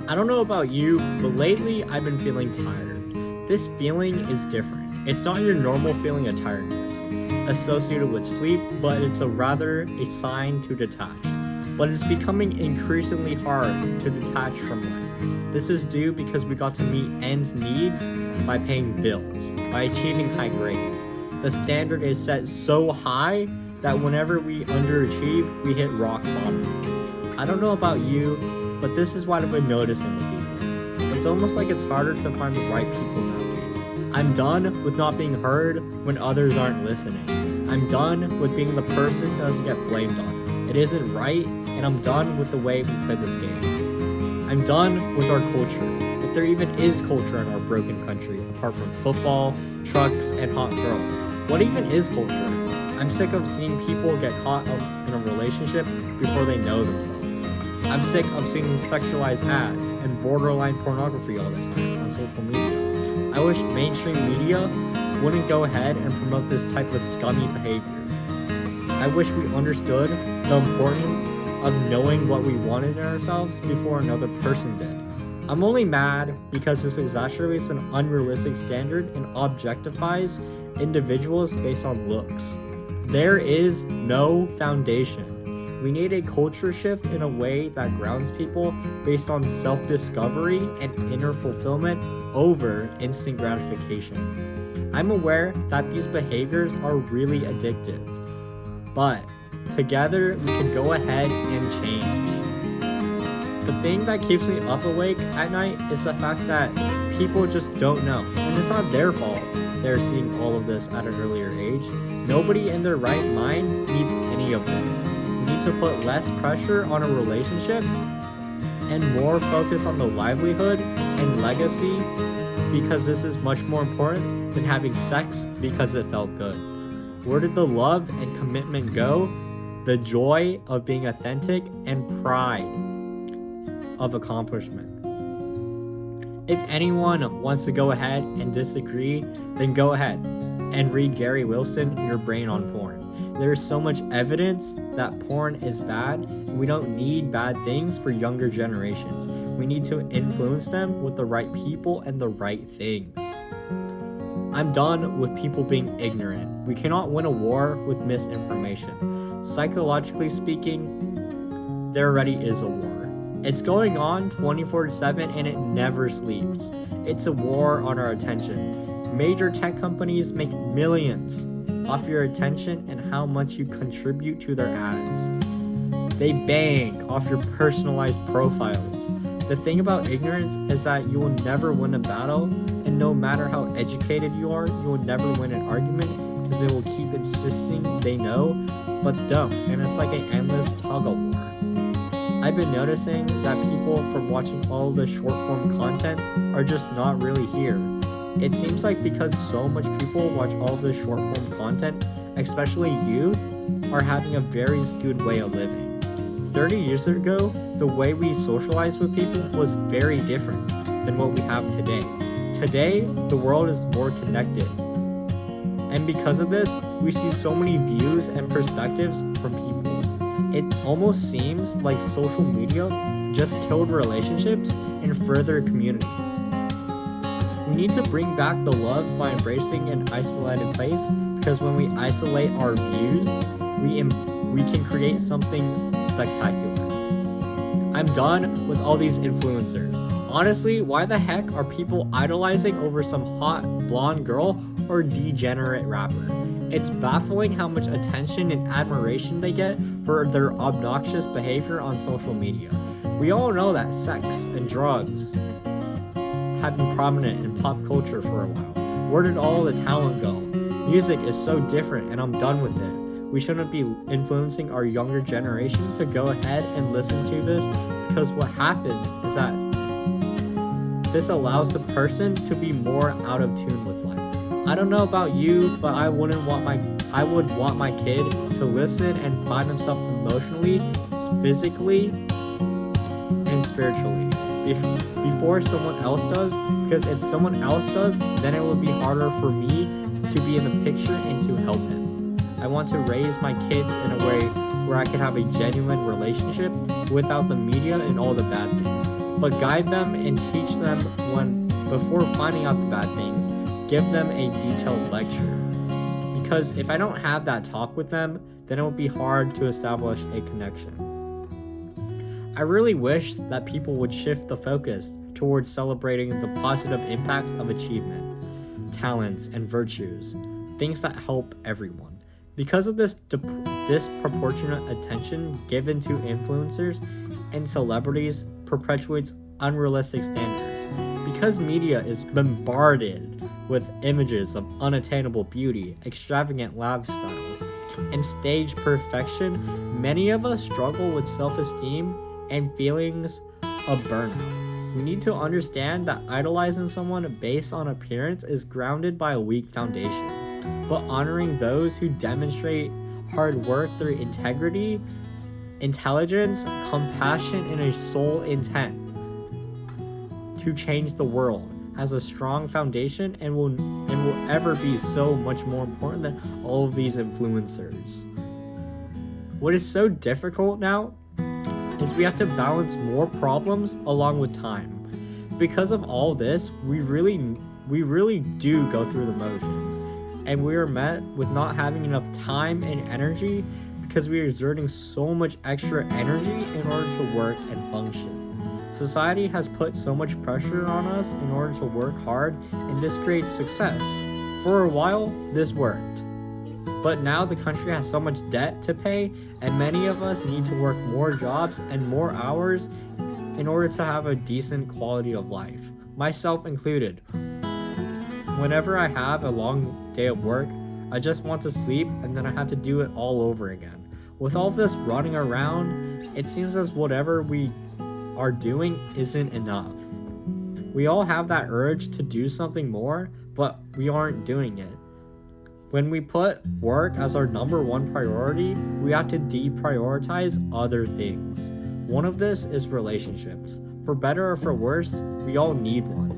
I don't know about you, but lately I've been feeling tired. This feeling is different. It's not your normal feeling of tiredness associated with sleep, but it's rather a sign to detach. But it's becoming increasingly hard to detach from life. This is due because we got to meet ends needs by paying bills, by achieving high grades. The standard is set so high that whenever we underachieve, we hit rock bottom. I don't know about you, but this is what I've been noticing with people. It's almost like it's harder to find the right people nowadays. I'm done with not being heard when others aren't listening. I'm done with being the person who doesn't get blamed on. It isn't right, and I'm done with the way we play this game. I'm done with our culture, if there even is culture in our broken country, apart from football, trucks, and hot girls. What even is culture? I'm sick of seeing people get caught up in a relationship before they know themselves. I'm sick of seeing sexualized ads and borderline pornography all the time on social media. I wish mainstream media wouldn't go ahead and promote this type of scummy behavior. I wish we understood the importance of knowing what we wanted in ourselves before another person did. I'm only mad because this exacerbates an unrealistic standard and objectifies individuals based on looks. There is no foundation. We need a culture shift in a way that grounds people based on self-discovery and inner fulfillment over instant gratification. I'm aware that these behaviors are really addictive, but together we can go ahead and change. The thing that keeps me up awake at night is the fact that people just don't know, and it's not their fault they're seeing all of this at an earlier age. Nobody in their right mind needs any of this. We need to put less pressure on a relationship and more focus on the livelihood and legacy, because this is much more important than having sex because it felt good. Where did the love and commitment go? The joy of being authentic and pride of accomplishment. If anyone wants to go ahead and disagree, then go ahead and read Gary Wilson, Your Brain on Porn. There is so much evidence that porn is bad, and we don't need bad things for younger generations. We need to influence them with the right people and the right things. I'm done with people being ignorant. We cannot win a war with misinformation. Psychologically speaking, there already is a war. It's going on 24/7 and it never sleeps. It's a war on our attention. Major tech companies make millions off your attention and how much you contribute to their ads. They bank off your personalized profiles. The thing about ignorance is that you will never win a battle, and no matter how educated you are, you will never win an argument because they will keep insisting they know, but don't, and it's like an endless tug of war. I've been noticing that people from watching all the short form content are just not really here. It seems like because so much people watch all the short form content, especially youth, are having a very skewed way of living. 30 years ago, the way we socialized with people was very different than what we have today. Today, the world is more connected. And because of this, we see so many views and perspectives from people. It almost seems like social media just killed relationships and further communities. We need to bring back the love by embracing an isolated place, because when we isolate our views, we can create something spectacular. I'm done with all these influencers. Honestly, why the heck are people idolizing over some hot blonde girl or degenerate rapper? It's baffling how much attention and admiration they get for their obnoxious behavior on social media. We all know that sex and drugs have been prominent in pop culture for a while. Where did all the talent go? Music is so different, and I'm done with it. We shouldn't be influencing our younger generation to go ahead and listen to this, because what happens is that this allows the person to be more out of tune with life. I don't know about you, but I would want my kid to listen and find himself emotionally, physically, and spiritually before someone else does, because if someone else does, then it will be harder for me to be in the picture and to help him. I want to raise my kids in a way where I can have a genuine relationship without the media and all the bad things. but guide them and teach them before finding out the bad things. Give them a detailed lecture. Because if I don't have that talk with them, then it will be hard to establish a connection. I really wish that people would shift the focus towards celebrating the positive impacts of achievement, talents, and virtues, things that help everyone. Because of this disproportionate attention given to influencers and celebrities perpetuates unrealistic standards. Because media is bombarded with images of unattainable beauty, extravagant lifestyles, and staged perfection, many of us struggle with self-esteem and feelings of burnout. We need to understand that idolizing someone based on appearance is grounded by a weak foundation, but honoring those who demonstrate hard work through integrity, intelligence, compassion, and a sole intent to change the world has a strong foundation and will ever be so much more important than all of these influencers. What is so difficult now is we have to balance more problems along with time. Because of all this, we really do go through the motions, and we are met with not having enough time and energy because we are exerting so much extra energy in order to work and function. Society has put so much pressure on us in order to work hard, and this creates success. For a while, this worked. But now the country has so much debt to pay, and many of us need to work more jobs and more hours in order to have a decent quality of life, myself included. Whenever I have a long day of work, I just want to sleep, and then I have to do it all over again. With all this running around, it seems as whatever we are doing isn't enough. We all have that urge to do something more, but we aren't doing it. When we put work as our number one priority, we have to deprioritize other things. One of this is relationships. For better or for worse, we all need one.